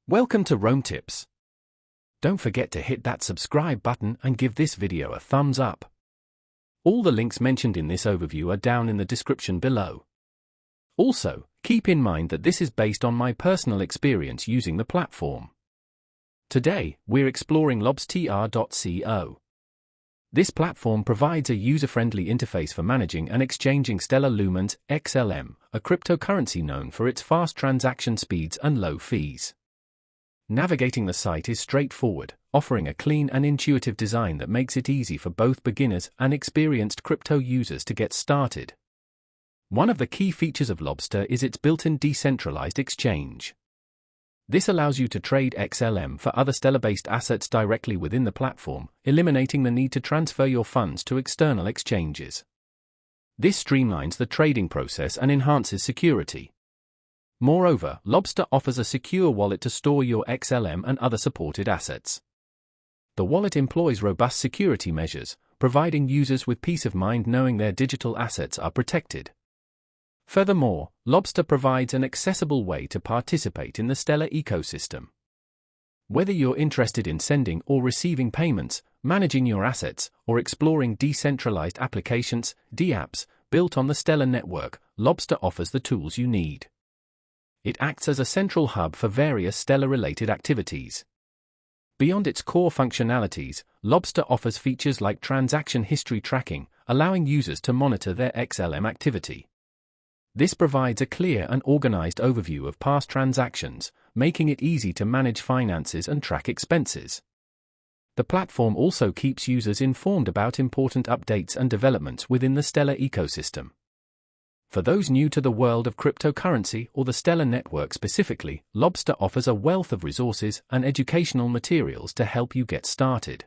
Welcome to Rome Tips. Don't forget to hit that subscribe button and give this video a thumbs up. All the links mentioned in this overview are down in the description below. Also, keep in mind that this is based on my personal experience using the platform. Today, we're exploring Lobstr.co. This platform provides a user-friendly interface for managing and exchanging Stellar Lumens XLM, a cryptocurrency known for its fast transaction speeds and low fees. Navigating the site is straightforward, offering a clean and intuitive design that makes it easy for both beginners and experienced crypto users to get started. One of the key features of Lobstr is its built-in decentralized exchange. This allows you to trade XLM for other Stellar-based assets directly within the platform, eliminating the need to transfer your funds to external exchanges. This streamlines the trading process and enhances security. Moreover, Lobstr offers a secure wallet to store your XLM and other supported assets. The wallet employs robust security measures, providing users with peace of mind knowing their digital assets are protected. Furthermore, Lobstr provides an accessible way to participate in the Stellar ecosystem. Whether you're interested in sending or receiving payments, managing your assets, or exploring decentralized applications, dApps, built on the Stellar network, Lobstr offers the tools you need. It acts as a central hub for various Stellar-related activities. Beyond its core functionalities, Lobstr offers features like transaction history tracking, allowing users to monitor their XLM activity. This provides a clear and organized overview of past transactions, making it easy to manage finances and track expenses. The platform also keeps users informed about important updates and developments within the Stellar ecosystem. For those new to the world of cryptocurrency or the Stellar network specifically, Lobstr offers a wealth of resources and educational materials to help you get started.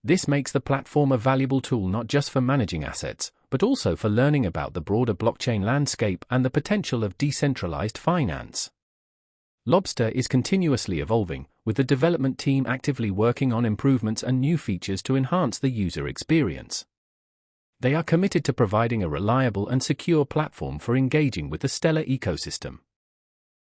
This makes the platform a valuable tool not just for managing assets, but also for learning about the broader blockchain landscape and the potential of decentralized finance. Lobstr is continuously evolving, with the development team actively working on improvements and new features to enhance the user experience. They are committed to providing a reliable and secure platform for engaging with the Stellar ecosystem.